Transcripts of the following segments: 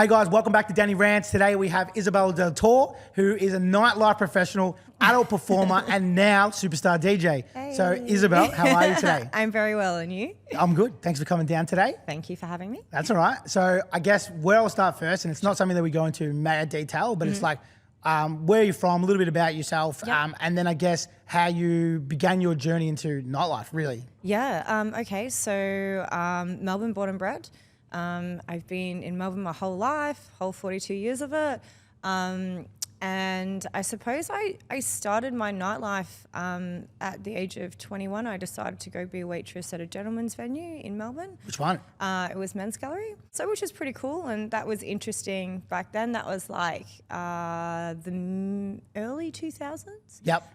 Hey guys, welcome back to Danny Rants. Today we have Isabelle Deltore, who is a nightlife professional, adult performer, and now superstar DJ. Hey. So Isabelle, how are you today? I'm very well, and you? I'm good. Thanks for coming down today. Thank you for having me. That's all right. So I guess where I'll start first, and it's not something that we go into mad detail, but it's like where you're from, a little bit about yourself, and then I guess how you began your journey into nightlife, really. Yeah, okay, so Melbourne born and bred. I've been in Melbourne my whole life, whole 42 years of it. And I suppose I started my nightlife at the age of 21. I decided to go be a waitress at a gentleman's venue in Melbourne. Which one? It was Men's Gallery, which was pretty cool, and that was interesting back then. That was like the early 2000s. Yep.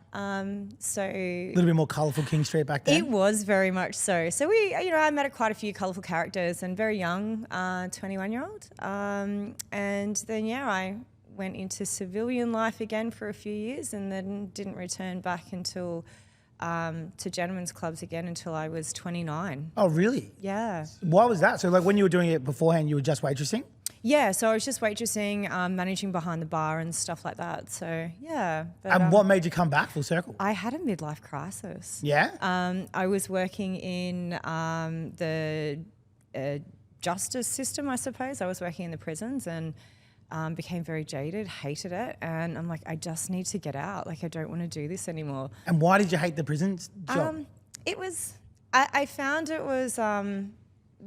So A little bit more colourful King Street back then. it was very much so. So I met quite a few colourful characters and very young, 21-year-old. And then, I went into civilian life again for a few years and then didn't return back until to gentlemen's clubs again until I was 29. Oh, really? Yeah. Why was that? So like when you were doing it beforehand, you were just waitressing? Yeah, so I was just waitressing, managing behind the bar and stuff like that. So, yeah. But, And what made you come back full circle? I had a midlife crisis. Yeah? I was working in the justice system, I suppose. I was working in the prisons and became very jaded, hated it. And I'm like, I just need to get out. Like, I don't want to do this anymore. And why did you hate the prison job? It was, I found it was,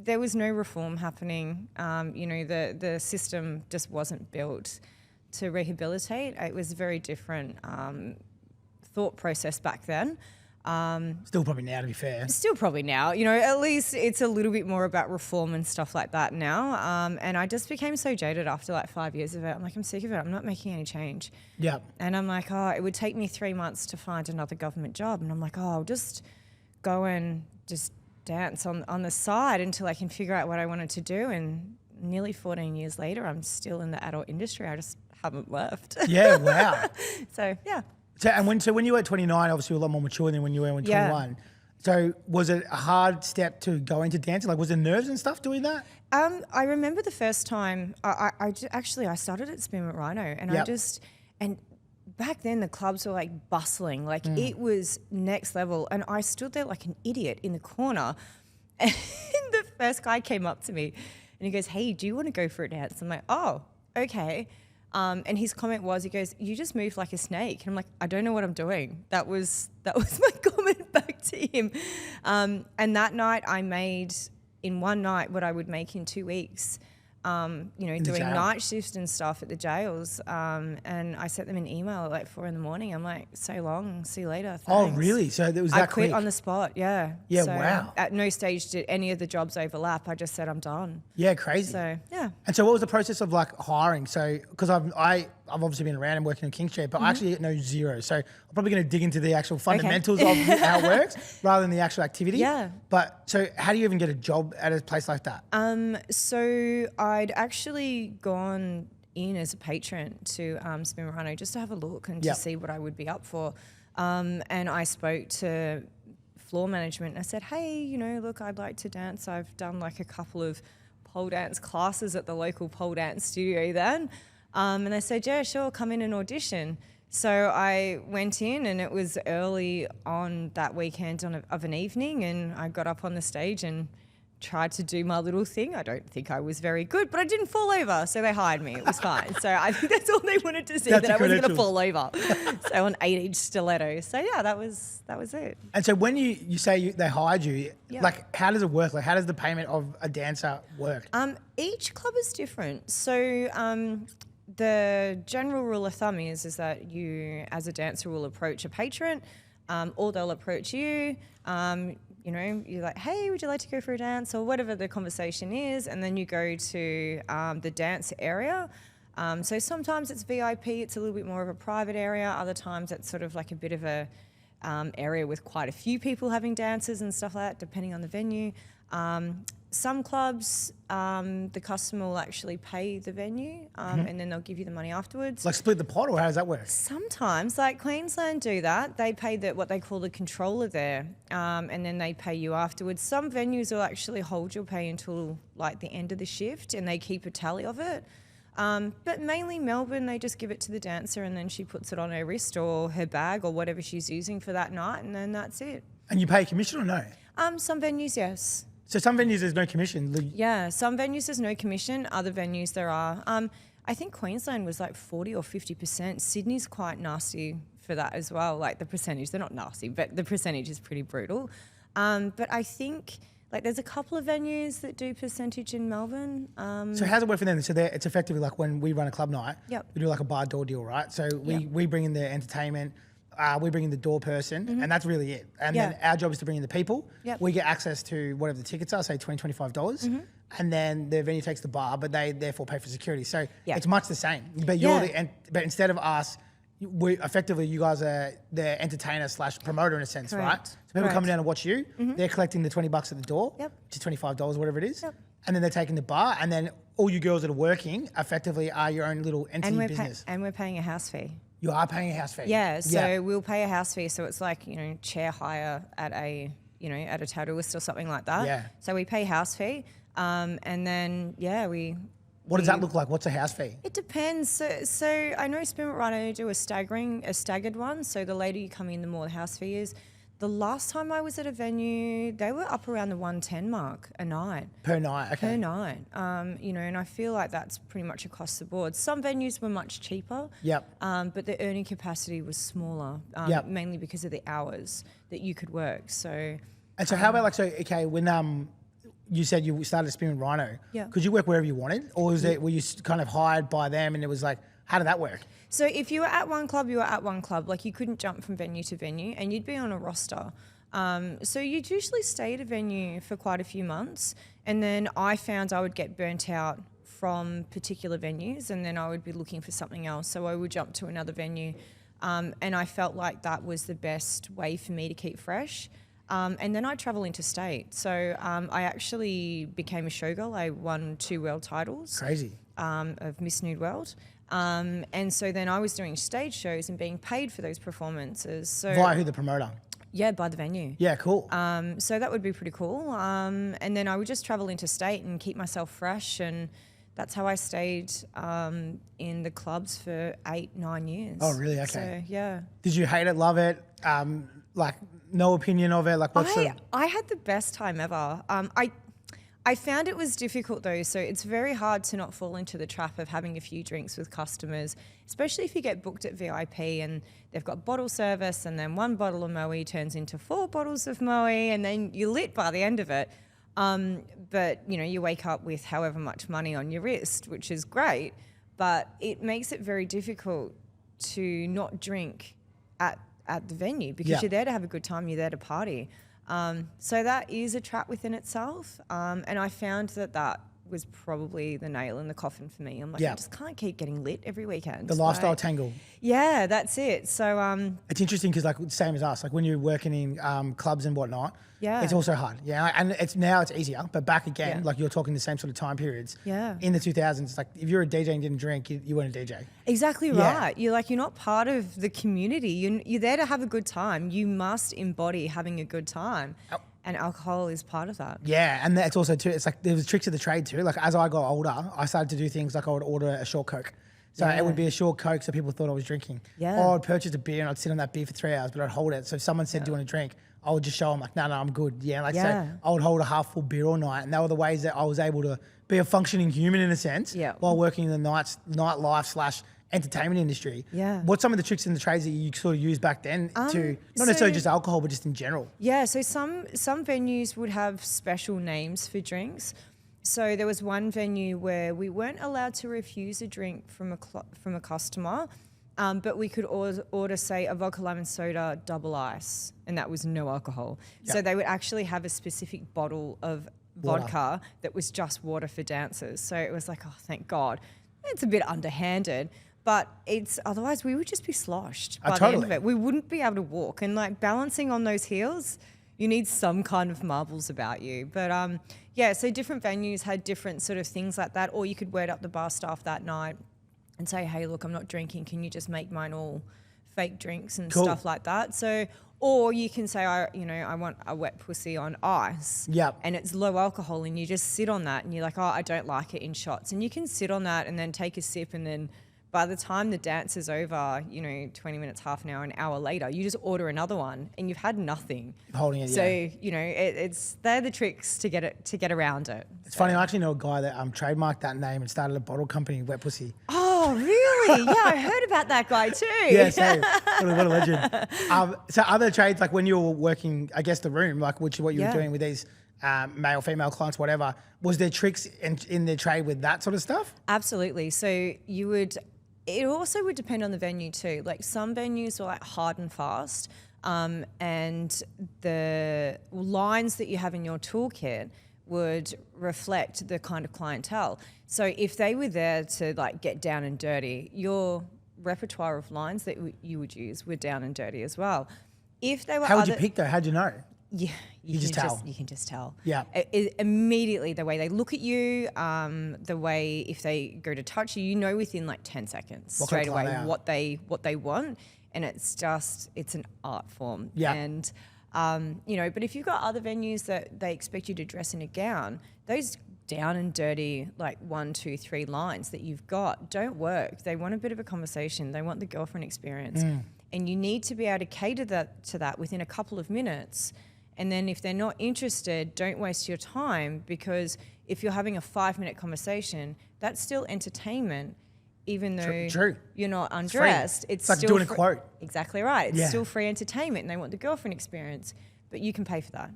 there was no reform happening. The system just wasn't built to rehabilitate. It was a very different thought process back then. Still probably now, to be fair. Still probably now, at least it's a little bit more about reform and stuff like that now. And I just became so jaded after like 5 years of it. I'm like, I'm sick of it. I'm not making any change. Yeah. And I'm like, it would take me 3 months to find another government job. And I'm like, I'll just go and just dance on the side until I can figure out what I wanted to do. And nearly 14 years later, I'm still in the adult industry. I just haven't left. Yeah, wow. So, yeah. So when you were 29, obviously you were a lot more mature than when you were 21. Yeah. So was it a hard step to go into dancing? Like was there nerves and stuff doing that? I remember the first time I started at Spearmint Rhino and and back then the clubs were like bustling, like it was next level. And I stood there like an idiot in the corner and the first guy came up to me and he goes, "Hey, do you want to go for a dance?" I'm like, "Oh, okay." And his comment was, he goes, "You just move like a snake." And I'm like, "I don't know what I'm doing." That was my comment back to him. And that night I made in one night what I would make in 2 weeks, doing night shifts and stuff at the jails. And I sent them an email at like 4 a.m. I'm like, "So long, see you later." Thanks. Oh, really? So it was that I quit quick? on the spot, yeah. Yeah, So wow. At no stage did any of the jobs overlap. I just said I'm done. Yeah, crazy. So, yeah. And so what was the process of like hiring? So, because I've obviously been around and working in King Street, but I actually know zero. So I'm probably going to dig into the actual fundamentals of how it works rather than the actual activity. Yeah. But so how do you even get a job at a place like that? So I'd actually gone in as a patron to Spearmint Rhino just to have a look and to see what I would be up for. And I spoke to floor management and I said, "Hey, look, I'd like to dance. I've done like a couple of pole dance classes at the local pole dance studio then." And they said, "Yeah, sure, come in and audition." So I went in and it was early on that weekend of an evening and I got up on the stage and tried to do my little thing. I don't think I was very good, but I didn't fall over, so they hired me. It was fine. So I think that's all they wanted to see, that I wasn't going to fall over. So on 8-inch stiletto. So yeah, that was it. And so when you say they hired you, like how does it work? Like how does the payment of a dancer work? Each club is different. So the general rule of thumb is that you, as a dancer, will approach a patron, or they'll approach you. You're like, "Hey, would you like to go for a dance?" or whatever the conversation is, and then you go to the dance area. So sometimes it's VIP, it's a little bit more of a private area. Other times it's sort of like a bit of a area with quite a few people having dances and stuff like that, depending on the venue. Some clubs, the customer will actually pay the venue and then they'll give you the money afterwards. Like split the pot, or how does that work? Sometimes, like Queensland do that. They pay what they call the controller there and then they pay you afterwards. Some venues will actually hold your pay until like the end of the shift and they keep a tally of it. But mainly Melbourne, they just give it to the dancer and then she puts it on her wrist or her bag or whatever she's using for that night, and then that's it. And you pay commission or no? Some venues, yes. So some venues there's no commission. Yeah, some venues there's no commission. Other venues there are. I think Queensland was like 40 or 50%. Sydney's quite nasty for that as well. Like the percentage, they're not nasty, but the percentage is pretty brutal. But I think like there's a couple of venues that do percentage in Melbourne. So how's it work for them? So it's effectively like when we run a club night, Yep. we do like a bar door deal, right? So we bring in the entertainment, we bring in the door person, and that's really it. And then our job is to bring in the people. Yep. We get access to whatever the tickets are, say $20, $25. And then the venue takes the bar, but they therefore pay for security. So it's much the same. But but instead of us, effectively you guys are the entertainer / promoter in a sense, Correct. right? So people come down to watch you, they're collecting the $20 at the door, Yep. which is $25, whatever it is. Yep. And then they're taking the bar, and then all you girls that are working effectively are your own little entity business. And we're paying a house fee. You are paying a house fee. Yeah, so we'll pay a house fee. So it's like, chair hire at a tattooist or something like that. Yeah. So we pay house fee. And then, What does that look like? What's a house fee? It depends. So I know Spirit Rhino do a staggered one. So the later you come in, the more the house fee is. The last time I was at a venue, they were up around the 110 mark a night. Per night, okay. Per night. And I feel like that's pretty much across the board. Some venues were much cheaper. Yep. But the earning capacity was smaller, mainly because of the hours that you could work. So. And so how about when you said you started Spin Rhino, could you work wherever you wanted? Or were you kind of hired by them and it was like, how did that work? So if you were at one club, you were at one club. Like you couldn't jump from venue to venue and you'd be on a roster. So you'd usually stay at a venue for quite a few months. And then I found I would get burnt out from particular venues and then I would be looking for something else. So I would jump to another venue. And I felt like that was the best way for me to keep fresh. And then I travel interstate. So I actually became a showgirl. I won 2 world titles. Crazy. Of Miss Nude World. And so then I was doing stage shows and being paid for those performances. So Via who, the promoter? Yeah, by the venue. Yeah, cool. So that would be pretty cool. And then I would just travel interstate and keep myself fresh. And that's how I stayed in the clubs for 8-9 years. Oh, really? Okay. So, yeah. Did you hate it, love it? No opinion of it? Like, I had the best time ever. I found it was difficult though, so it's very hard to not fall into the trap of having a few drinks with customers, especially if you get booked at VIP and they've got bottle service and then 1 bottle of Moe turns into 4 bottles of Moe and then you're lit by the end of it. But, you wake up with however much money on your wrist, which is great, but it makes it very difficult to not drink at the venue because you're there to have a good time, you're there to party. So that is a trap within itself. And I found that was probably the nail in the coffin for me. I'm like, I just can't keep getting lit every weekend. The lifestyle tangle. Yeah, that's it. So it's interesting because same as us, like when you're working in clubs and whatnot, it's also hard. Yeah, and it's easier, but back again, like you're talking the same sort of time periods. Yeah. In the 2000s, like if you're a DJ and didn't drink, you weren't a DJ. Exactly right. You're not part of the community. You're there to have a good time. You must embody having a good time. And alcohol is part of that. Yeah, and that's also too, it's like there was tricks of the trade too. Like as I got older, I started to do things like I would order a short Coke. So it would be a short Coke so people thought I was drinking. Yeah. Or I'd purchase a beer and I'd sit on that beer for 3 hours, but I'd hold it. So if someone said, do you want a drink? I would just show them like, no, I'm good. Yeah, so I would hold a half full beer all night. And that were the ways that I was able to be a functioning human in a sense while working in the nightlife / entertainment industry. Yeah. What's some of the tricks in the trades that you sort of used back then to not necessarily just alcohol, but just in general? Yeah, so some venues would have special names for drinks. So there was one venue where we weren't allowed to refuse a drink from a customer, but we could order, say, a vodka lemon soda double ice, and that was no alcohol. Yep. So they would actually have a specific bottle of vodka that was just water for dancers. So it was like, oh, thank God. It's a bit underhanded. But otherwise we would just be sloshed by the end of it. We wouldn't be able to walk. And balancing on those heels, you need some kind of marbles about you. But so different venues had different sort of things like that. Or you could word up the bar staff that night and say, hey, look, I'm not drinking. Can you just make mine all fake drinks and Cool. stuff like that. So, or you can say, I want a wet pussy on ice. Yep. And it's low alcohol, and you just sit on that, and you're like, oh, I don't like it in shots. And you can sit on that and then take a sip, and then by the time the dance is over, 20 minutes, half an hour, an hour later, you just order another one, and you've had nothing. Holding it, So, yeah. they're the tricks to get around it. It's funny, I actually know a guy that trademarked that name and started a bottle company, Wet Pussy. Oh, really? Yeah, I heard about that guy too. Yeah, so what a legend. So other trades, like when you were working, I guess the room, like which is what you were doing with these male, female clients, whatever, was there tricks in their trade with that sort of stuff? Absolutely. So it also would depend on the venue too. Like some venues were like hard and fast, and the lines that you have in your toolkit would reflect the kind of clientele. So if they were there to like get down and dirty, your repertoire of lines that you would use were down and dirty as well. If they were How would you pick though? How'd you know? Yeah, you just tell. You can just tell. Yeah. Immediately, the way they look at you, the way if they go to touch you, within like 10 seconds What straight kind of away client what they want, and it's an art form. Yeah. And but if you've got other venues that they expect you to dress in a gown, those down and dirty like 1, 2, 3 lines that you've got don't work. They want a bit of a conversation. They want the girlfriend experience, and you need to be able to cater to that within a couple of minutes. And then if they're not interested, don't waste your time, because if you're having a 5-minute conversation, that's still entertainment, even though True. you're not undressed. It's like still doing a quote. Exactly right. It's Yeah. still free entertainment, and they want the girlfriend experience, but you can pay for that.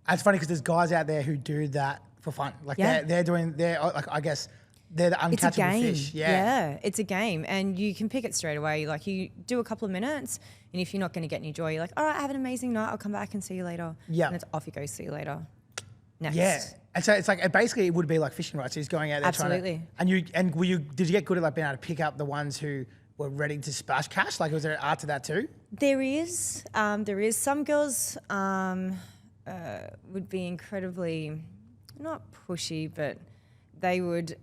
It's funny because there's guys out there who do that for fun. Like Yeah. they're like, I guess they're the It's a uncatchable game. fish. Yeah. It's a game, and you can pick it straight away. Like you do a couple of minutes, and if you're not going to get any joy, you're like, all right, have an amazing night. I'll come back and see you later. Yeah. And it's off you go. See you later. Next. Yeah. And so it's like basically it would be like fishing, right? So he's going out there Absolutely. trying to, did you get good at like being able to pick up the ones who were ready to splash cash? Like was there art to that too? There is some girls would be incredibly not pushy, but they would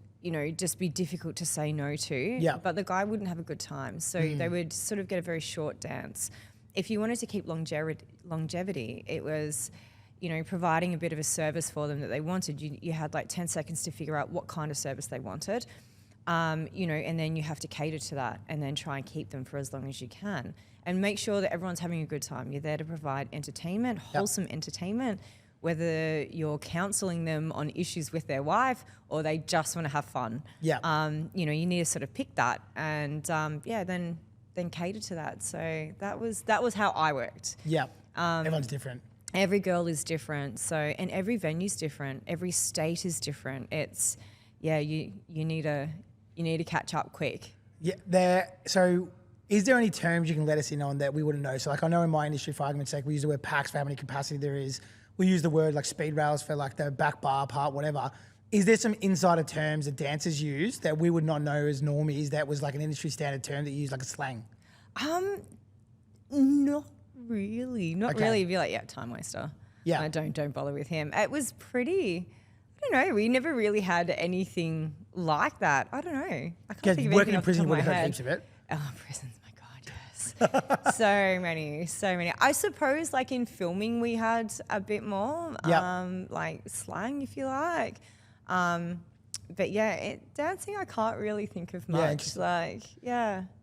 just be difficult to say no to. Yeah. But the guy wouldn't have a good time, so they would sort of get a very short dance. If you wanted to keep longevity, it was providing a bit of a service for them that they wanted. You had like 10 seconds to figure out what kind of service they wanted, and then you have to cater to that and then try and keep them for as long as you can and make sure that everyone's having a good time. You're there to provide entertainment, wholesome entertainment, whether you're counselling them on issues with their wife or they just want to have fun. Yeah. You need to sort of pick that and then cater to that. So that was how I worked. Yeah. Everyone's different. Every girl is different, and every venue's different. Every state is different. It's you need to catch up quick. Yeah. So is there any terms you can let us in on that we wouldn't know? So like I know in my industry, for argument's sake, we use the word packs for how many capacity there is. We use the word like speed rails for like the back bar part, whatever. Is there some insider terms that dancers use that we would not know as normies that was like an industry standard term that you use like a slang? Not really. Not Okay. really. You'd be like, yeah, time waster. Yeah. Don't bother with him. It was pretty, I don't know, we never really had anything like that. I don't know. I can't Because think of working anything in off the prison top would of have my heard head. heaps of it. Oh, prisons, my God, yes. so many. I suppose like in filming we had a bit more, like slang, if you like. But yeah, dancing I can't really think of much.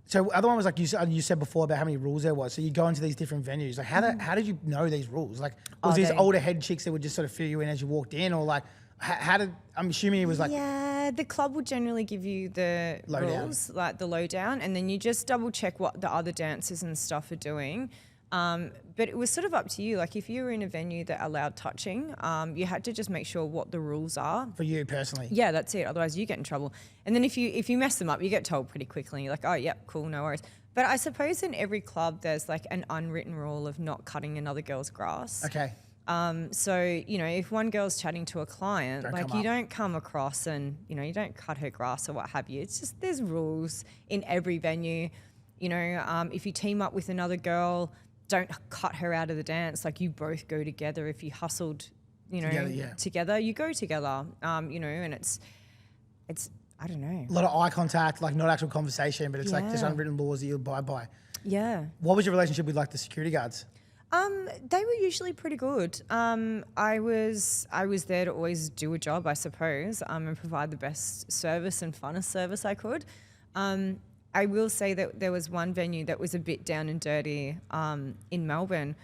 So other one was like you said before about how many rules there was. So you go into these different venues. Like how did you know these rules? Like was these older head chicks that would just sort of fill you in as you walked in, or like I'm assuming it was like the club would generally give you the rules, like the lowdown, and then you just double check what the other dancers and stuff are doing. But it was sort of up to you. Like if you were in a venue that allowed touching, you had to just make sure what the rules are. for you personally. Yeah, that's it. Otherwise you get in trouble. And then if you mess them up, you get told pretty quickly. You're like, oh, yep, cool, no worries. But I suppose in every club there's like an unwritten rule of not cutting another girl's grass. Okay. So, if one girl's chatting to a client, Don't don't come across and, you don't cut her grass or what have you. It's just there's rules in every venue. If you team up with another girl, don't cut her out of the dance. Like you both go together. If you hustled, together, you go together. And it's I don't know. A lot of eye contact, like not actual conversation, but it's like there's Yeah. unwritten laws that you abide by. Yeah. What was your relationship with like the security guards? They were usually pretty good. I was there to always do a job, I suppose, and provide the best service and funnest service I could. I will say that there was one venue that was a bit down and dirty in Melbourne,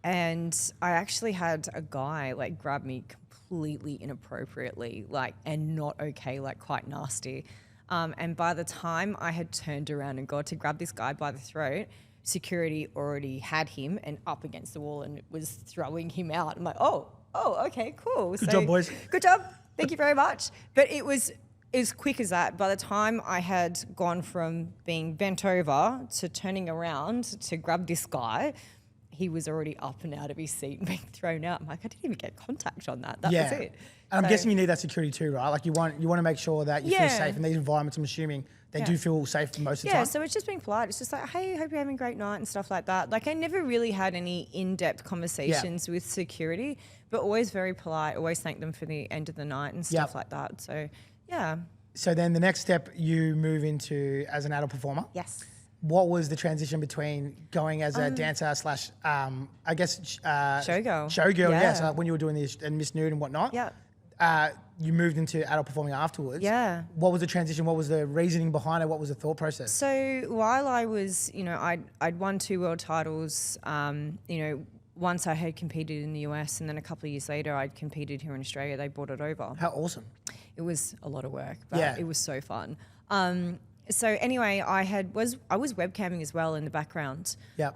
and I actually had a guy like grab me completely inappropriately, like, and not okay, like quite nasty. And by the time I had turned around and got to grab this guy by the throat, security already had him and up against the wall and was throwing him out. I'm like, oh, okay, cool. Good job, boys. Good job. Thank you very much. But it was as quick as that. By the time I had gone from being bent over to turning around to grab this guy, he was already up and out of his seat and being thrown out. I'm like, I didn't even get contact on that. That was it. And I'm guessing you need that security too, right? Like you want to make sure that you feel safe in these environments. I'm assuming they do feel safe most of the time. Yeah, so it's just being polite. It's just like, hey, hope you're having a great night and stuff like that. Like I never really had any in-depth conversations with security, but always very polite, always thank them for the end of the night and stuff like that. So, yeah. So then the next step you move into as an adult performer. Yes. What was the transition between going as a dancer slash, I guess, showgirl? Showgirl, yeah. So when you were doing this and Miss Nude and whatnot. Yeah. You moved into adult performing afterwards. Yeah. What was the transition? What was the reasoning behind it? What was the thought process? So while I was, I'd won 2 world titles, once I had competed in the US and then a couple of years later I'd competed here in Australia. They brought it over. How awesome. It was a lot of work, but it was so fun. So anyway, I was webcamming as well in the background. Yeah.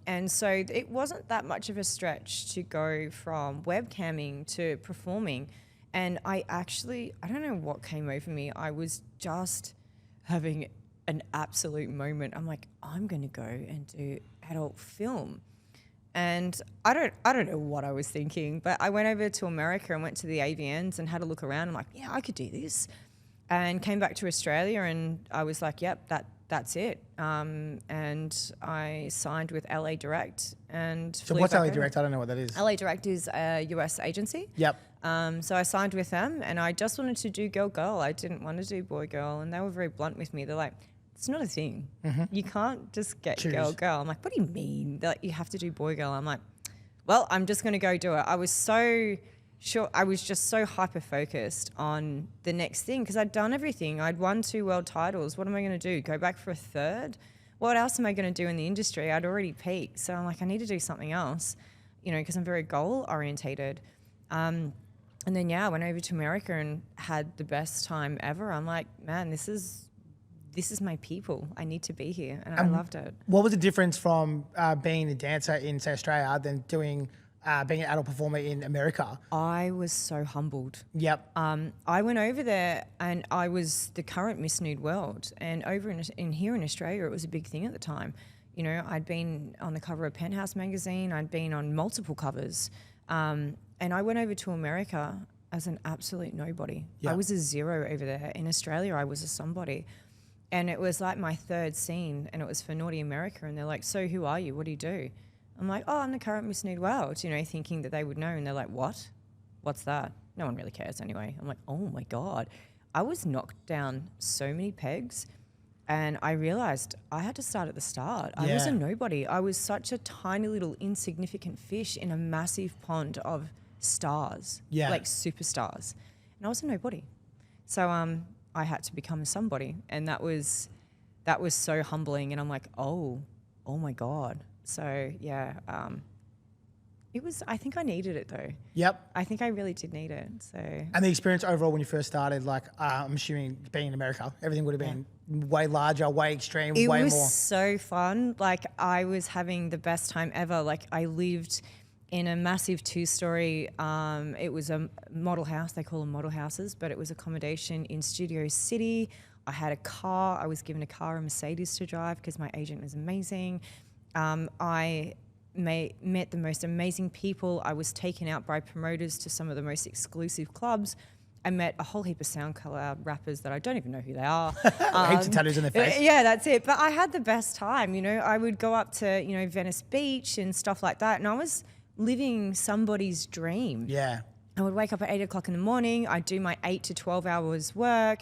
And so it wasn't that much of a stretch to go from webcamming to performing. And I don't know what came over me. I was just having an absolute moment. I'm like, I'm going to go and do adult film. And I don't know what I was thinking, but I went over to America and went to the AVNs and had a look around. I'm like, yeah, I could do this. And came back to Australia and I was like, yep, that's it. And I signed with LA Direct and So what's LA Direct? I don't know what that is. LA Direct is a US agency. Yep. So I signed with them and I just wanted to do girl. I didn't want to do boy-girl. And they were very blunt with me. They're like, it's not a thing. You can't just get girl. I'm like, what do you mean? They're like, you have to do boy-girl. I'm like, well, I'm just going to go do it. I was so sure. I was just so hyper-focused on the next thing because I'd done everything. I'd won 2 world titles. What am I going to do? Go back for a 3rd? What else am I going to do in the industry? I'd already peaked. So I'm like, I need to do something else, because I'm very goal-orientated. And then, I went over to America and had the best time ever. I'm like, man, this is my people. I need to be here. And I loved it. What was the difference from being a dancer in, say, Australia than being an adult performer in America? I was so humbled. Yep. I went over there and I was the current Miss Nude World. And over in here in Australia, it was a big thing at the time. I'd been on the cover of Penthouse magazine. I'd been on multiple covers. And I went over to America as an absolute nobody. Yep. I was a 0 over there. In Australia, I was a somebody. And it was like my 3rd scene, and it was for Naughty America. And they're like, so who are you? What do you do? I'm like, oh, I'm the current Miss Nude World, thinking that they would know. And they're like, what? What's that? No one really cares anyway. I'm like, oh, my God. I was knocked down so many pegs, and I realised I had to start at the start. I was a nobody. I was such a tiny little insignificant fish in a massive pond of stars, like superstars. And I was a nobody. So I had to become a somebody, and that was so humbling. And I'm like, oh my God. So it was. I think I needed it though. Yep. I think I really did need it. So. And the experience overall when you first started, like I'm assuming being in America, everything would have been way larger, way extreme, way more. It was so fun. Like I was having the best time ever. Like I lived in a massive 2-story, it was a model house. They call them model houses, but it was accommodation in Studio City. I had a car. I was given a car, a Mercedes to drive because my agent was amazing. I met the most amazing people. I was taken out by promoters to some of the most exclusive clubs. I met a whole heap of SoundCloud rappers that I don't even know who they are. Heaps of tattoos on their face. Yeah, that's it. But I had the best time. I would go up to Venice Beach and stuff like that, and I was living somebody's dream. Yeah. I would wake up at 8 o'clock in the morning. I'd do my 8 to 12 hours work,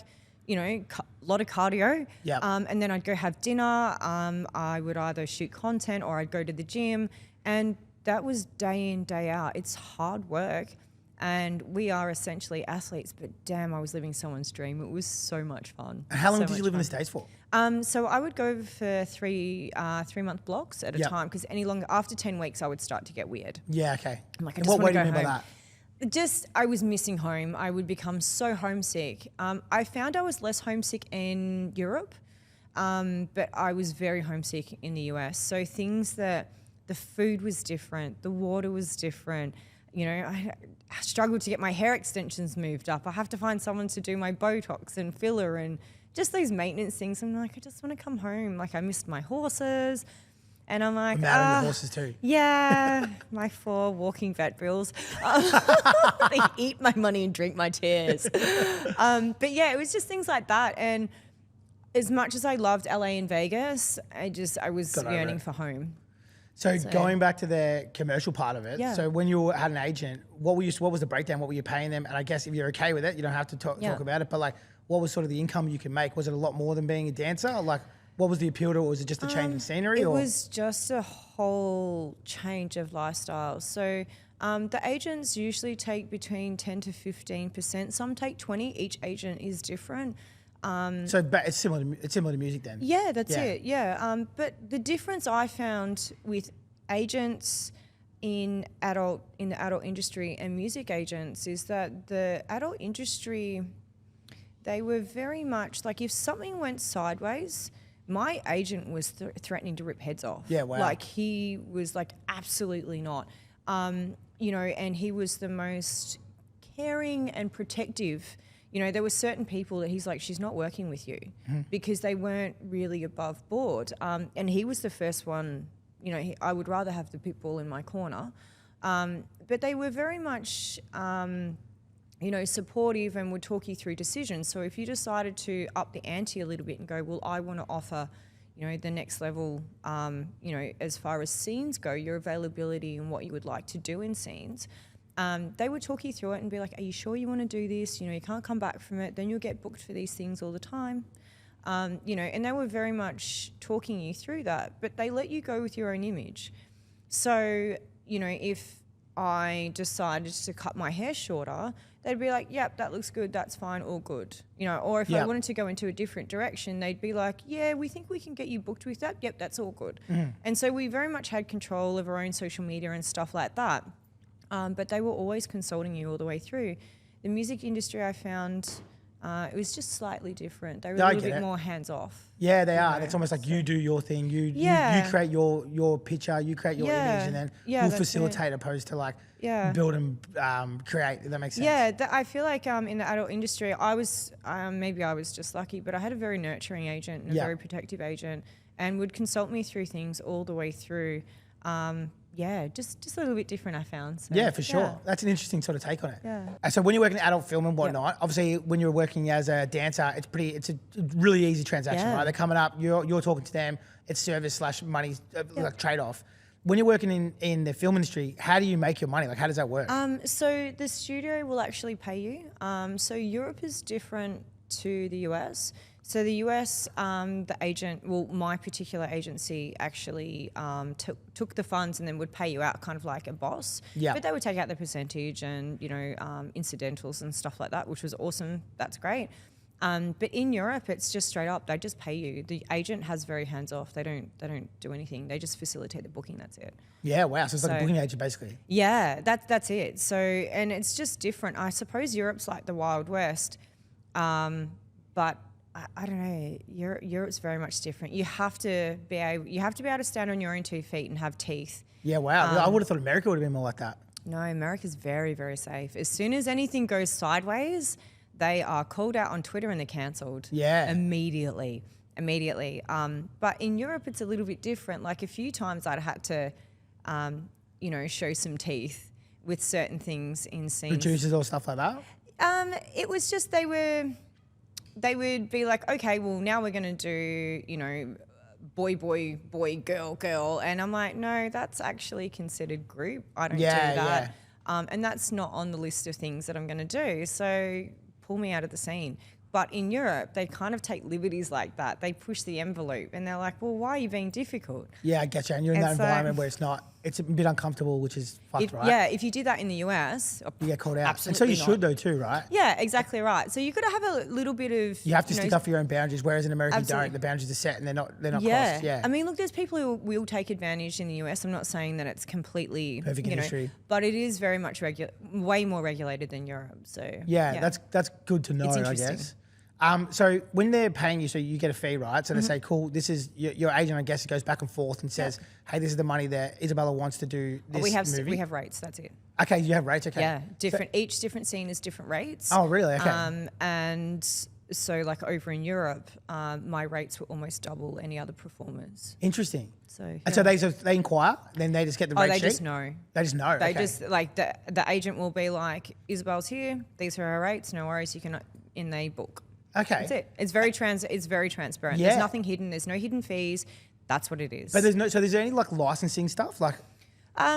a lot of cardio. Yep. And then I'd go have dinner. I would either shoot content or I'd go to the gym. And that was day in, day out. It's hard work. And we are essentially athletes, but damn, I was living someone's dream. It was so much fun. And how long So did you much live in fun. the States for? So I would go for 3-month blocks at a Yep. time, because any longer, after 10 weeks, I would start to get weird. Yeah, okay. I'm like, I In just what wanna way do you go mean by home. that? Just, I was missing home. I would become so homesick. I found I was less homesick in Europe, but I was very homesick in the US. So things that the food was different, the water was different. I struggled to get my hair extensions moved up. I have to find someone to do my Botox and filler and just those maintenance things. I'm like, I just want to come home. Like, I missed my horses. And I'm like, I'm mad at your horses too. yeah, my 4 walking vet bills. They eat my money and drink my tears. But yeah, it was just things like that. And as much as I loved LA and Vegas, I was Got over yearning it. for home. So going back to the commercial part of it, Yeah. so when you had an agent, what was the breakdown? What were you paying them? And I guess if you're okay with it, you don't have to talk about it, but like, what was sort of the income you could make? Was it a lot more than being a dancer? Or like, what was the appeal to it? Was it just a change in scenery? It was just a whole change of lifestyle. So the agents usually take between 10 to 15%. Some take 20. Each agent is different. But it's similar to music then. Yeah, that's it. Yeah. But the difference I found with agents in the adult industry and music agents is that the adult industry, they were very much like, if something went sideways, my agent was threatening to rip heads off. Yeah, wow. Like, he was like, absolutely not. And he was the most caring and protective. There were certain people that he's like, she's not working with you, because they weren't really above board. And he was the first one, I would rather have the pit bull in my corner. But they were very much, supportive and would talk you through decisions. So if you decided to up the ante a little bit and go, well, I want to offer, the next level, as far as scenes go, your availability and what you would like to do in scenes, they would talk you through it and be like, are you sure you want to do this? You can't come back from it. Then you'll get booked for these things all the time. And they were very much talking you through that, but they let you go with your own image. So, if I decided to cut my hair shorter, they'd be like, yep, that looks good, that's fine, all good. Or if I wanted to go into a different direction, they'd be like, yeah, we think we can get you booked with that. Yep, that's all good. And so we very much had control of our own social media and stuff like that. But they were always consulting you all the way through. The music industry, I found, it was just slightly different. They were a little bit more hands-off. Yeah, they are. It's almost like you do your thing. You create your picture, you create your image, and then we'll facilitate, opposed to like build and create. If that makes sense. Yeah, I feel like in the adult industry, I was maybe I was just lucky, but I had a very nurturing agent and a very protective agent, and would consult me through things all the way through. Just a little bit different, I found. So, yeah, for sure. That's an interesting sort of take on it. Yeah. So when you're working in adult film and whatnot, obviously when you're working as a dancer, it's a really easy transaction, right? They're coming up, you're talking to them, it's service / money like trade-off. When you're working in the film industry, how do you make your money? Like, how does that work? So the studio will actually pay you. So Europe is different to the US. So the US, the agent, my particular agency actually took the funds and then would pay you out kind of like a boss. Yeah. But they would take out the percentage and, incidentals and stuff like that, which was awesome. That's great. But in Europe, it's just straight up. They just pay you. The agent has very hands off. They don't do anything. They just facilitate the booking. That's it. Yeah, wow. So it's like a booking agent basically. Yeah, that's it. So, and it's just different. I suppose Europe's like the Wild West, but I don't know. Europe's very much different. You have to be able to stand on your own 2 feet and have teeth. Yeah, wow. I would have thought America would have been more like that. No, America's very, very safe. As soon as anything goes sideways, they are called out on Twitter and they're cancelled. Yeah. Immediately. But in Europe, it's a little bit different. Like, a few times I'd had to, show some teeth with certain things in scenes. Producers or stuff like that? It was just they would be like, okay, well, now we're going to do, boy, girl. And I'm like, no, that's actually considered group. I don't do that. And that's not on the list of things that I'm going to do. So pull me out of the scene. But in Europe, they kind of take liberties like that. They push the envelope and they're like, well, why are you being difficult? Yeah, I get you. And you're in that environment where it's a bit uncomfortable, which is fucked, right? Yeah, if you do that in the US, you get called out. Absolutely And so you should though too, right? Yeah, exactly right. So you've got to have a little bit of... You have to stick up for your own boundaries, whereas in America you Absolutely. don't. The boundaries are set and they're not Yeah. crossed. Yeah. I mean, look, there's people who will take advantage in the US. I'm not saying that it's completely... Perfect industry. But it is very much way more regulated than Europe. So yeah. That's good to know, It's I interesting. guess. So when they're paying you, so you get a fee, right? So they say, cool, this is your agent, I guess, it goes back and forth and says, hey, this is the money that Isabella wants to do this movie. We have rates, that's it. Okay, you have rates, okay. Yeah, each different scene is different rates. Oh, really? Okay. And so like over in Europe, my rates were almost double any other performers. Interesting. So, And so they inquire, then they just get the rate they sheet? just know. They just know, They okay. just, like, the agent will be like, Isabel's here, these are her rates, no worries, you can, in they book. Okay. That's it. It's very transparent. Yeah. There's nothing hidden. There's no hidden fees. That's what it is. But is there any like licensing stuff? Like,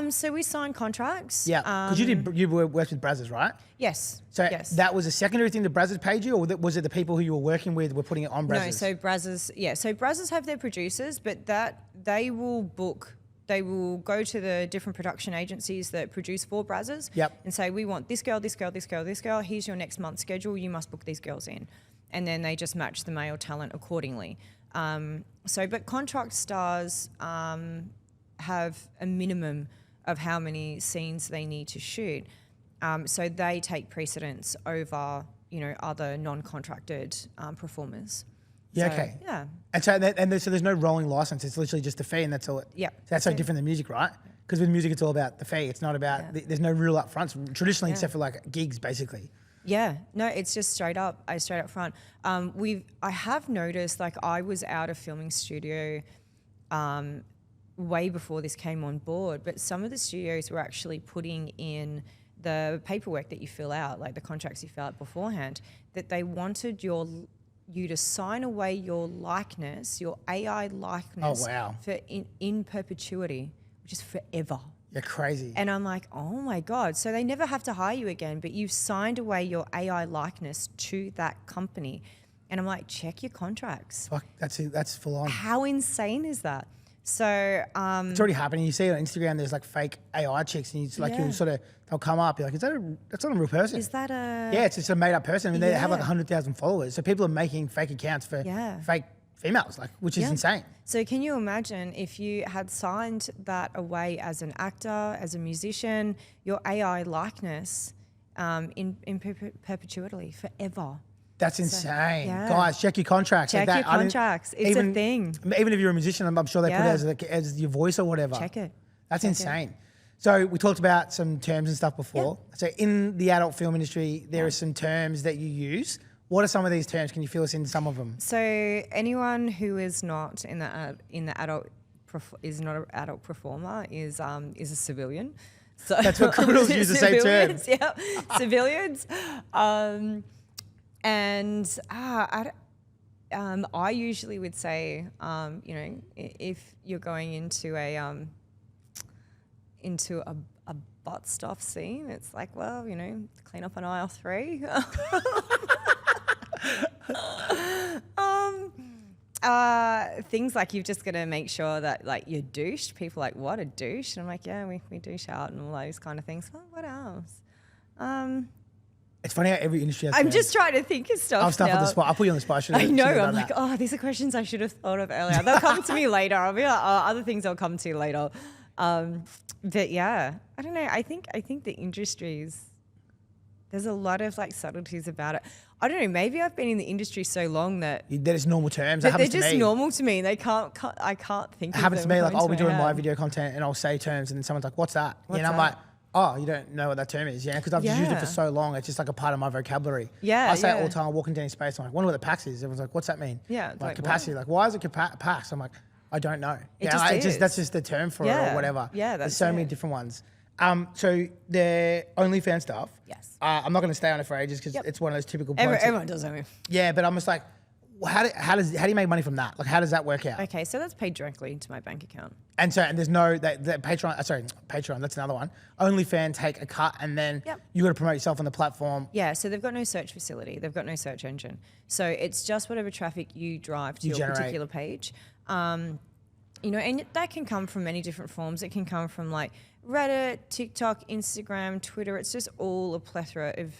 so we sign contracts. yeah, because you worked with Brazzers, right? Yes. So yes. that was a secondary thing that Brazzers paid you, or was it the people who you were working with were putting it on Brazzers? No, so Brazzers have their producers, but that they will book. They will go to the different production agencies that produce for Brazzers and say, we want this girl, this girl, this girl, this girl. Here's your next month's schedule. You must book these girls in. And then they just match the male talent accordingly. But contract stars have a minimum of how many scenes they need to shoot. So they take precedence over, other non-contracted performers. Yeah, So, okay. Yeah. And so there's no rolling license. It's literally just the fee, and that's all. Yeah. That's so different than music, right? Because with music, it's all about the fee. It's not about. There's no real upfronts traditionally, except for like gigs, basically. Yeah, no, it's just straight up front. I have noticed, like, I was out of filming studio way before this came on board, but some of the studios were actually putting in the paperwork that you fill out, like the contracts you fill out beforehand, that they wanted you to sign away your likeness, your AI likeness, for in perpetuity, which is forever. You're crazy. And I'm like, oh my God. So they never have to hire you again, but you've signed away your AI likeness to that company. And I'm like, check your contracts. Fuck, that's full on. How insane is that? So it's already happening. You see it on Instagram. There's like fake AI chicks, and they'll come up. You're like, that's not a real person. Is that a? Yeah, it's just a made up person. I mean, they have like 100,000 followers. So people are making fake accounts for fake females, like, which is insane. So can you imagine if you had signed that away as an actor, as a musician, your AI likeness in perpetuity forever? That's insane. Guys, check your contracts. Check your contracts. It's a thing. Even if you're a musician, I'm sure they put it as your voice or whatever. Check it. That's insane. So we talked about some terms and stuff before. So in the adult film industry, there are some terms that you use. What are some of these terms? Can you fill us in some of them? So anyone who is not in the adult is not an adult performer is a civilian. So that's what criminals use the same term. Yeah, civilians. I usually would say, if you're going into a butt stuff scene, it's like, well, clean up on aisle 3. Things like you've just got to make sure that like you're douched. People are like, what, a douche? And I'm like, yeah, we douche out and all those kind of things. Well, what else? It's funny how every industry has I'm terms. just trying to think of stuff. I'll stuff now. on the spot. I'll put you on the spot. I know. I'm like, these are questions I should have thought of earlier. They'll come to me later. I'll be like, other things I'll come to later. But yeah, I don't know. I think the industries, there's a lot of like subtleties about it. I don't know. Maybe I've been in the industry so long that it's normal terms. They're just normal to me. I can't think. It happens to me. Like I'll be doing my video content and I'll say terms, and then someone's like, "What's that?" And I'm like, "Oh, you don't know what that term is, yeah?" Because I've just used it for so long. It's just like a part of my vocabulary. Yeah, I say it all the time. I'm walking down space. I'm like, "Wonder what the PAX is." Everyone's like, "What's that mean?" Yeah, like capacity. Like, why is it PAX? I'm like, I don't know. That's just the term for it or whatever. Yeah, there's so many different ones. So the OnlyFans stuff. Yes. I'm not going to stay on it for ages because it's one of those typical points. Everyone does OnlyFans. Yeah, but I'm just like, how do you make money from that? Like, how does that work out? Okay, so that's paid directly into my bank account. And there's no that Patreon. Patreon. That's another one. OnlyFans take a cut, and then you got to promote yourself on the platform. Yeah, so they've got no search facility. They've got no search engine. So it's just whatever traffic you drive to your particular page. You know, and that can come from many different forms. It can come from like Reddit, TikTok, Instagram, Twitter. It's just all a plethora of,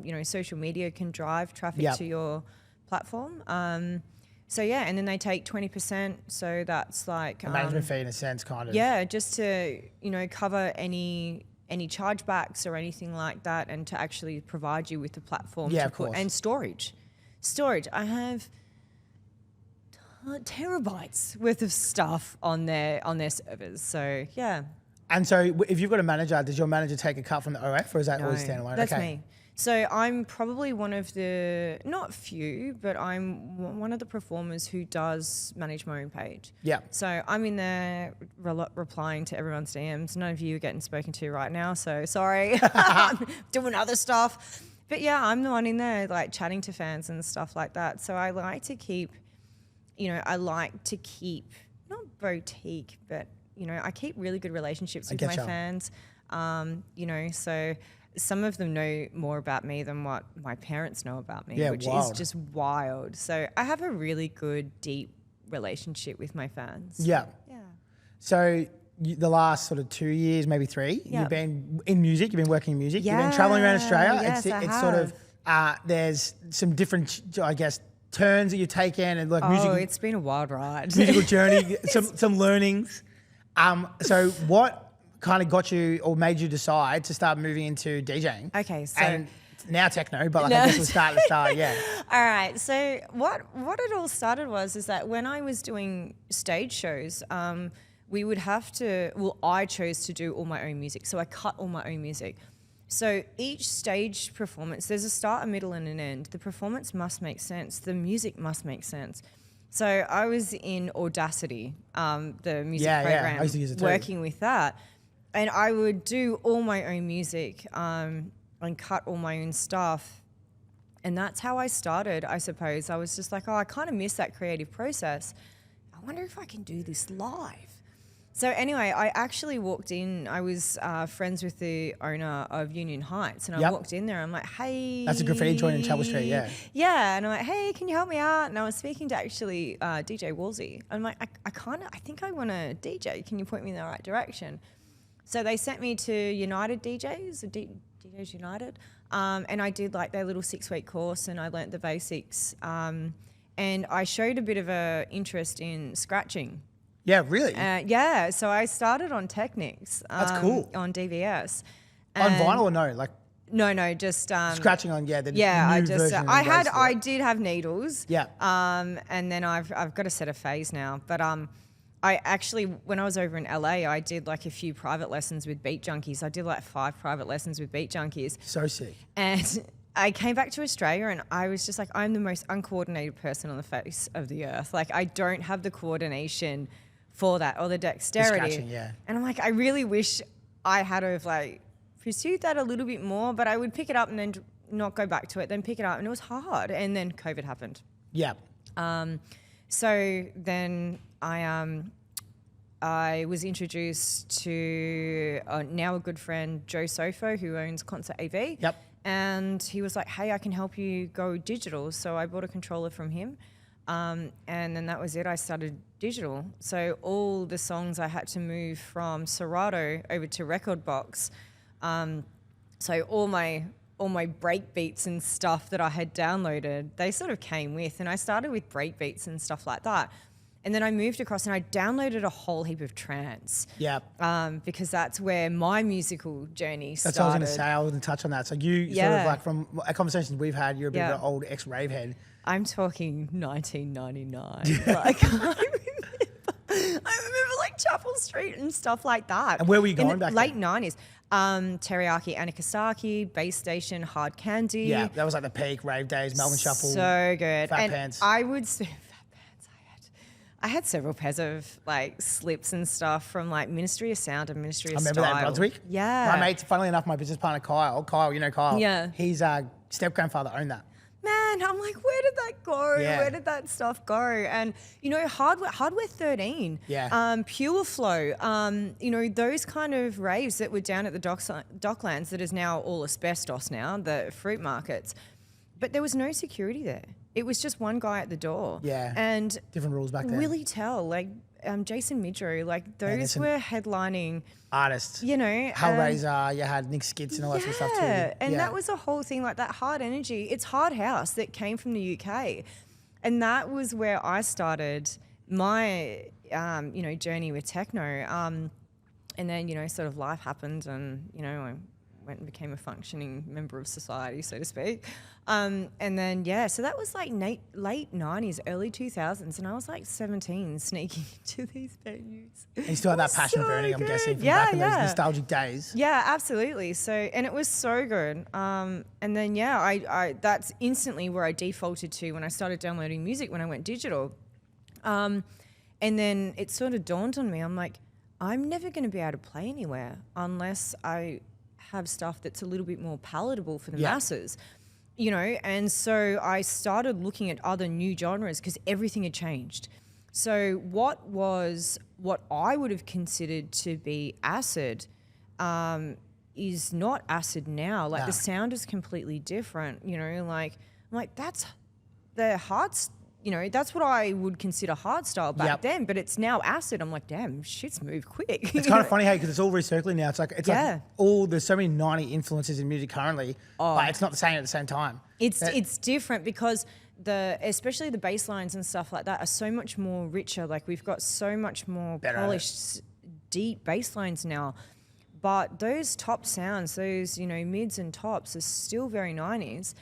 you know, social media can drive traffic to your platform. So yeah, and then they take 20%. So that's like a management fee in a sense, kind of. Yeah, just to, you know, cover any chargebacks or anything like that, and to actually provide you with the platform to put, and storage. I have terabytes worth of stuff on their servers. So yeah. And so if you've got a manager, does your manager take a cut from the OF, or is that always standalone? That's me. So I'm probably one of the, not few, but I'm one of the performers who does manage my own page. Yeah. So I'm in there replying to everyone's DMs. None of you are getting spoken to right now, so sorry. I'm doing other stuff. But yeah, I'm the one in there like chatting to fans and stuff like that. So I like to keep, you know, not boutique, but, you know, I keep really good relationships with my fans. You know, so some of them know more about me than what my parents know about me, which is just wild. So I have a really good, deep relationship with my fans. Yeah. Yeah. So the last sort of 2 years, maybe 3, you've been in music, you've been working in music, you've been traveling around Australia. Yes, it's sort of, there's some different, I guess, turns that you've taken and like it's been a wild ride. Musical journey, some learnings. So what kind of got you or made you decide to start moving into DJing? Okay, so and now techno, but like I guess we'll start, yeah. All right, so what it all started is that when I was doing stage shows, we would have to, I chose to do all my own music, so I cut all my own music. So each stage performance, there's a start, a middle, and an end. The performance must make sense. The music must make sense. So I was in Audacity, the music program, I used to use it too. Working with that. And I would do all my own music and cut all my own stuff. And that's how I started, I suppose. I was just like, I kind of miss that creative process. I wonder if I can do this live. So anyway, I actually walked in. I was friends with the owner of Union Heights, and I walked in there. I'm like, hey. That's a graffiti joint in Chapel Street, yeah. Yeah, and I'm like, hey, can you help me out? And I was speaking to actually DJ Woolsey. I'm like, I think I want to DJ. Can you point me in the right direction? So they sent me to United DJs, DJs United, and I did like their little 6-week course, and I learnt the basics. And I showed a bit of a interest in scratching. Yeah, really? Yeah, so I started on Technics. That's cool. On DVS. On vinyl or no? Like no, just scratching on the new version. I did have needles. Yeah. And then I've got a set of phase now, but I actually, when I was over in LA, I did like a few private lessons with Beat Junkies. I did like 5 private lessons with Beat Junkies. So sick. And I came back to Australia and I was just like, I'm the most uncoordinated person on the face of the earth. Like, I don't have the coordination for that or the dexterity. Scratching, yeah. And I'm like, I really wish I had have like pursued that a little bit more, but I would pick it up and then not go back to it, then pick it up, and it was hard. And then COVID happened. Yeah. So then I was introduced to now a good friend, Joe Sofo, who owns Concert AV. Yep. And he was like, hey, I can help you go digital. So I bought a controller from him. And then that was it. I started digital. So all the songs I had to move from Serato over to Record Box. So all my break beats and stuff that I had downloaded, they sort of came with. And I started with break beats and stuff like that. And then I moved across and I downloaded a whole heap of trance. Yeah. Because that's where my musical journey started. That's what I was going to say. I was going to touch on that. So you sort of like from conversations we've had, you're a bit of an old ex-rave head. I'm talking 1999. Like I remember like Chapel Street and stuff like that. And where were you going back late then? 90s. Teriyaki Anikasaki, Base Station, Hard Candy. Yeah, that was like the peak rave days, Melbourne Shuffle. So good. Fat Pants. I would say Fat Pants. I had several pairs of like slips and stuff from like Ministry of Sound and Ministry of Style. I remember that in Brunswick. Yeah. My mate, funnily enough, my business partner Kyle, you know Kyle. Yeah. His step grandfather owned that. Man, And I'm like, where did that go? Yeah. Where did that stuff go? And, you know, Hardware 13, Pure Flow, you know, those kind of raves that were down at the Docklands that is now all asbestos now, the fruit markets. But there was no security there. It was just one guy at the door. Yeah. And different rules back then. Willie Tell, like Jason Midrow, like those were headlining artists. You know. Hellraiser, you had Nick Skits and all that sort of stuff too. And that was a whole thing, like that hard energy. It's hard house that came from the UK. And that was where I started my, you know, journey with techno. And then, you know, sort of life happened and, you know, I went and became a functioning member of society, so to speak. And then, yeah, so that was like late 90s, early 2000s, and I was like 17 sneaking into these venues. And you still had that passion burning, I'm guessing, from back in those nostalgic days. Yeah, absolutely. So, and it was so good. And then, yeah, I that's instantly where I defaulted to when I started downloading music when I went digital. And then it sort of dawned on me, I'm like, I'm never going to be able to play anywhere unless I have stuff that's a little bit more palatable for the masses, you know. And so I started looking at other new genres because everything had changed. So what I would have considered to be acid is not acid now. Like the sound is completely different, you know. Like I'm like, that's the hearts. You know, that's what I would consider hardstyle back then, but it's now acid. I'm like, damn, shit's moved quick. It's kind of funny, hey, because it's all recircling now. It's like there's so many 90 influences in music currently, but it's not the same at the same time. It's different because especially the bass lines and stuff like that are so much more richer. Like we've got so much more polished, deep bass lines now. But those top sounds, those, you know, mids and tops are still very 90s.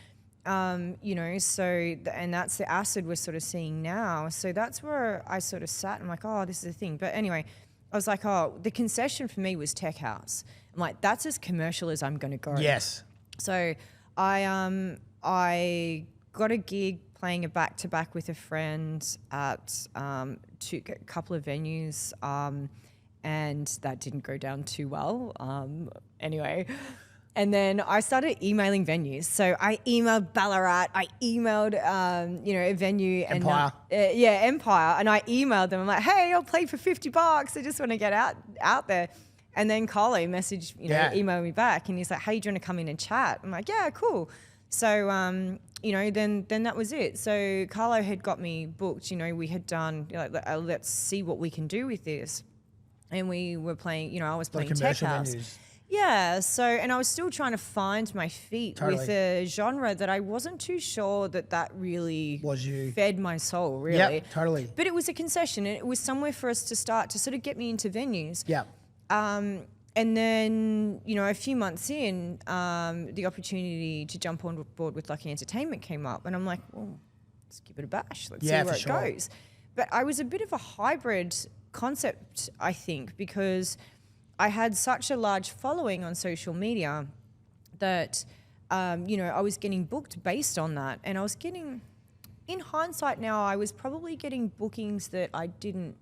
You know, so, and that's the acid we're sort of seeing now. So that's where I sort of sat and I'm like, oh, this is a thing. But anyway, I was like, oh, the concession for me was tech house. I'm like, that's as commercial as I'm going to go. Yes. So I got a gig playing a back-to-back with a friend at a couple of venues, and that didn't go down too well. Anyway. And then I started emailing venues. So I emailed Ballarat. I emailed, you know, a venue. Empire. Empire. And I emailed them. I'm like, hey, I'll play for $50. I just want to get out there. And then Carlo messaged, you know, emailed me back. And he's like, hey, do you want to come in and chat? I'm like, yeah, cool. So, you know, then that was it. So Carlo had got me booked. You know, we had done, like, let's see what we can do with this. And we were playing, you know, I was playing tech house. Venues. Yeah, so, and I was still trying to find my feet with a genre that I wasn't too sure that really fed my soul, really. Yep, totally. But it was a concession, and it was somewhere for us to start to sort of get me into venues. Yeah. And then, you know, a few months in, the opportunity to jump on board with Lucky Entertainment came up, and I'm like, well, let's give it a bash. Let's see where it goes. But I was a bit of a hybrid concept, I think, because I had such a large following on social media that, you know, I was getting booked based on that. And I was getting, in hindsight now, I was probably getting bookings that I didn't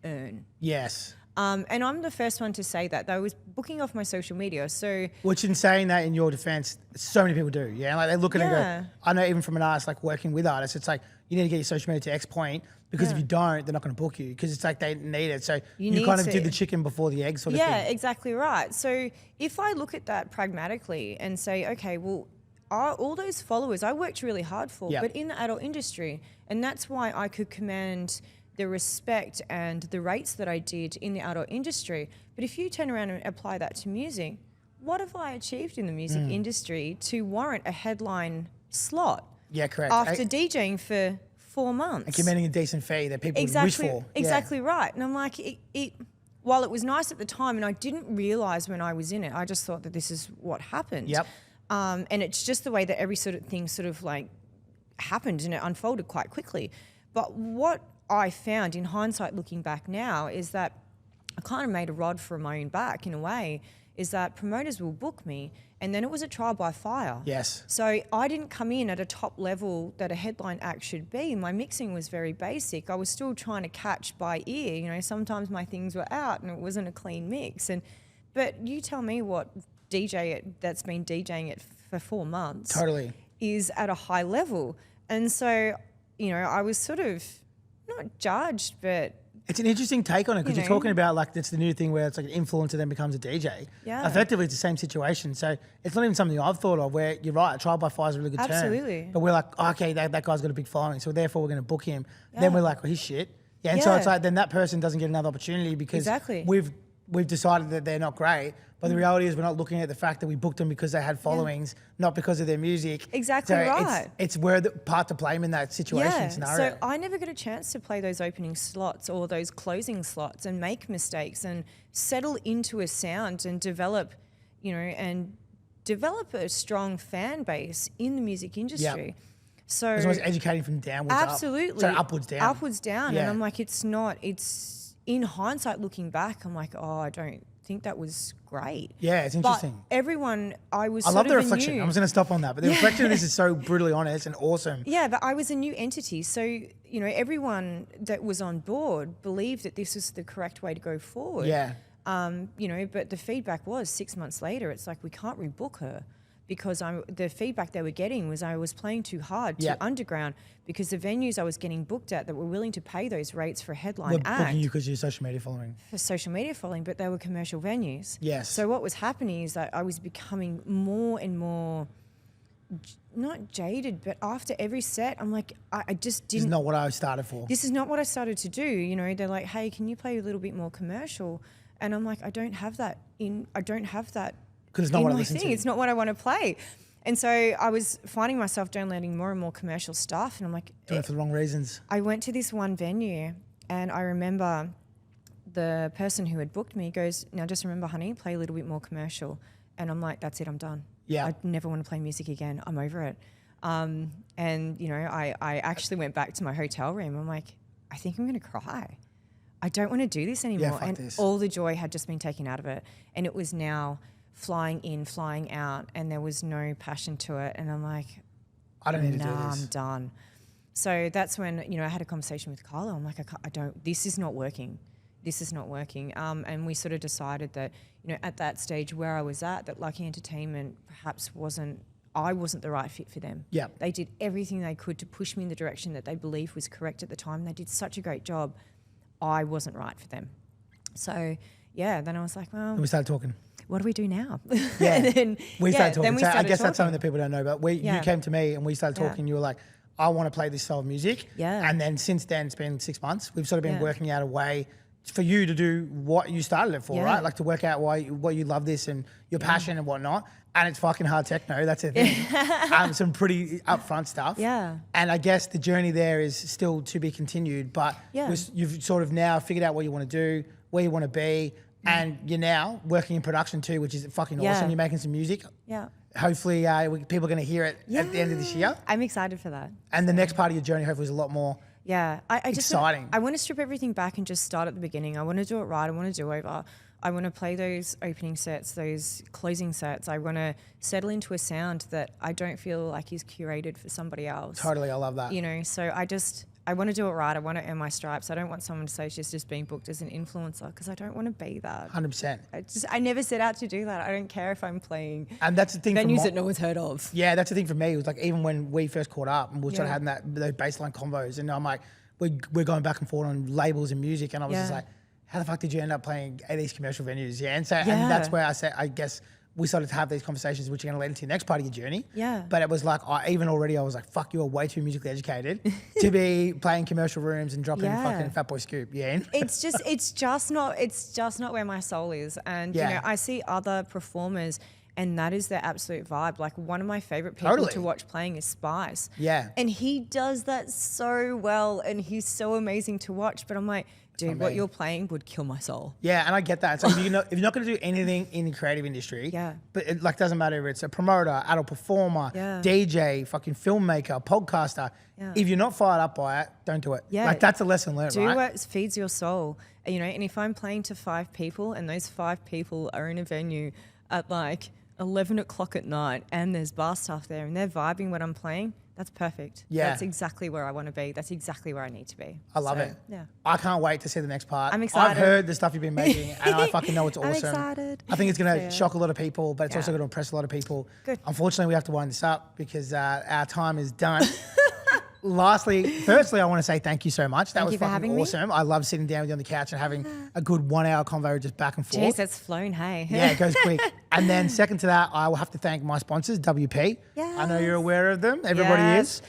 earn. Yes. And I'm the first one to say that. I was booking off my social media. So, which, in saying that, in your defense, so many people do. Yeah, like they look at it and go, I know even from an artist, like working with artists, it's like, you need to get your social media to X point, because if you don't, they're not going to book you, because it's like they need it. So you kind of did the chicken before the egg sort of thing. Yeah, exactly right. So if I look at that pragmatically and say, okay, well, all those followers I worked really hard for, but in the adult industry, and that's why I could command the respect and the rates that I did in the adult industry. But if you turn around and apply that to music, what have I achieved in the music industry to warrant a headline slot? Yeah, correct. After DJing for 4 months. And commanding a decent fee that people would wish for. Exactly right. And I'm like, while it was nice at the time, and I didn't realise when I was in it, I just thought that this is what happened. Yep. And it's just the way that every sort of thing sort of like happened, and it unfolded quite quickly. But what I found in hindsight, looking back now, is that I kind of made a rod for my own back in a way, is that promoters will book me, and then it was a trial by fire. Yes. So I didn't come in at a top level that a headline act should be. My mixing was very basic. I was still trying to catch by ear. You know, sometimes my things were out and it wasn't a clean mix. But you tell me what DJ that's been DJing it for 4 months totally is at a high level. And so, you know, I was sort of not judged, but it's an interesting take on it because You you're know. talking about like it's the new thing where it's like an influencer then becomes a DJ. Yeah. Effectively, it's the same situation. So it's not even something I've thought of where you're right, trial by fire is a really good term. Absolutely. But we're like, oh, okay, that guy's got a big following, so therefore we're going to book him. Then we're like, well, he's shit. Yeah, and so it's Yeah. like then that person doesn't get another opportunity because Exactly. we've decided that they're not great. But the reality is we're not looking at the fact that we booked them because they had followings, not because of their music. Exactly so right. It's where the part to blame in that situation scenario. So I never got a chance to play those opening slots or those closing slots and make mistakes and settle into a sound and develop, you know, and develop a strong fan base in the music industry. So it's always educating from downwards up. absolutely. So upwards down. Upwards down. Yeah. And I'm like, it's in hindsight looking back, I'm like, oh, I don't think that was great. Yeah, it's interesting. But everyone, I was I sort love of the a reflection. new- I'm just going to stop on that. But the reflection of this is so brutally honest and awesome. Yeah, but I was a new entity. So, you know, everyone that was on board believed that this was the correct way to go forward. Yeah. You know, but the feedback was 6 months later, it's like, we can't rebook her because the feedback they were getting was I was playing too hard, too underground, because the venues I was getting booked at that were willing to pay those rates for a headline We're act booking you because you're social media following. for social media following, but they were commercial venues. Yes. So what was happening is that I was becoming more and more, not jaded, but after every set, I'm like, I just This is didn't. not what I started for. This is not what I started to do. You know, they're like, hey, can you play a little bit more commercial? And I'm like, I don't have that Because it's not in what I my listen thing. to. It's not what I want to play. And so I was finding myself downloading more and more commercial stuff. And I'm like, Doing it for the wrong reasons. I went to this one venue and I remember the person who had booked me goes, now just remember, honey, play a little bit more commercial. And I'm like, that's it, I'm done. Yeah. I never want to play music again. I'm over it. And, you know, I actually went back to my hotel room. I'm like, I think I'm going to cry. I don't want to do this anymore. fuck And this. all the joy had just been taken out of it. And it was now flying in, flying out, and there was no passion to it. And I'm like, I don't need to do nah, this. I'm done. So that's when, you know, I had a conversation with Carla. I'm like, this is not working. This is not working. And we sort of decided that, you know, at that stage where I was at, that Lucky Entertainment perhaps I wasn't the right fit for them. Yeah. They did everything they could to push me in the direction that they believed was correct at the time. They did such a great job. I wasn't right for them. So, yeah, then I was like, well, And we started talking. what do we do now? Yeah. And then, We started talking. Then we So I started guess that's something talking. that people don't know about. You Yeah. came to me and we started Yeah. talking. You were like, I want to play this style of music. Yeah. And then since then, it's been 6 months. We've sort of been Yeah. working out a way for you to do what you started it for, Yeah. right? Like to work out why you love this and your passion and whatnot. And it's fucking hard techno. That's the thing. Some pretty upfront stuff. Yeah. And I guess the journey there is still to be continued. But Yeah. you've sort of now figured out what you want to do, where you want to be. And you're now working in production too, which is fucking Yeah. awesome. You're making some music. Yeah. Hopefully, people are going to hear it at the end of this year. I'm excited for that. And the next part of your journey, hopefully, is a lot more. Yeah, I just Exciting. I want to strip everything back and just start at the beginning. I want to do it right. I want to do over. I want to play those opening sets, those closing sets. I want to settle into a sound that I don't feel like is curated for somebody else. Totally, I love that. You know, so I want to do it right. I want to earn my stripes. I don't want someone to say she's just being booked as an influencer because I don't want to be that. 100%. I never set out to do that. I don't care if I'm playing And that's the thing. venues that no one's heard of. Yeah, that's the thing for me. It was like even when we first caught up and we started Yeah. having those baseline convos, and I'm like, we're going back and forth on labels and music, and I was just Yeah. like, how the fuck did you end up playing at these commercial venues? Yeah, and so and Yeah. that's where I guess we started to have these conversations, which are going to lead into the next part of your journey. Yeah. But it was like, I was like, fuck, you are way too musically educated to be playing commercial rooms and dropping Yeah. fucking Fat Boy Scoop. Yeah. It's just not where my soul is. And you Yeah. know, I see other performers and that is their absolute vibe. Like one of my favorite people Totally. to watch playing is Spice. Yeah. And he does that so well and he's so amazing to watch. But I'm like, dude, not what me. you're playing would kill my soul. Yeah, and I get that. So if you're not going to do anything in the creative industry, Yeah. but it like doesn't matter if it's a promoter, adult performer, Yeah. DJ, fucking filmmaker, podcaster. Yeah. If you're not fired up by it, don't do it. Yeah. Like that's a lesson learned, Do right? what feeds your soul. And, you know, and if I'm playing to 5 people and those 5 people are in a venue at like 11 o'clock at night and there's bar staff there and they're vibing what I'm playing, that's perfect. Yeah. That's exactly where I want to be. That's exactly where I need to be. I love So, it. Yeah. I can't wait to see the next part. I'm excited. I've heard the stuff you've been making, and I fucking know it's awesome. I'm excited. I think it's going to Yeah. shock a lot of people, but it's also Yeah. going to impress a lot of people. Good. Unfortunately, we have to wind this up because our time is done. Firstly, I want to say thank you so much. That Thank was you for fucking having me. awesome. I love sitting down with you on the couch and having a good 1 hour convo just back and forth. Jeez, that's flown, hey. Yeah, it goes quick. And then second to that, I will have to thank my sponsors, WP. I know you're aware of them. Everybody is.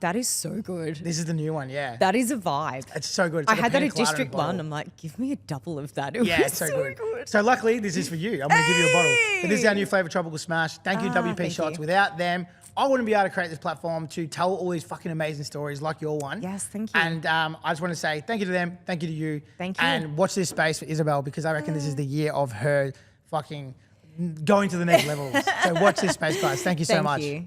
That is so good. This is the new one, yeah. That is a vibe. It's so good. It's I like a had that pina at colada in a District bottle. 1. I'm like, give me a double of that. It Yeah, was it's so good. good. So luckily, this is for you. I'm going to give you a bottle. Hey! But this is our new flavour Tropical Smash. Thank you, WP thank Shots. you. Without them, I wouldn't be able to create this platform to tell all these fucking amazing stories like your one. Yes, thank you. And I just want to say thank you to them. Thank you to you. Thank you. And watch this space for Isabelle because I reckon this is the year of her fucking going to the next level. So watch this space, guys. Thank you so Thank much. you.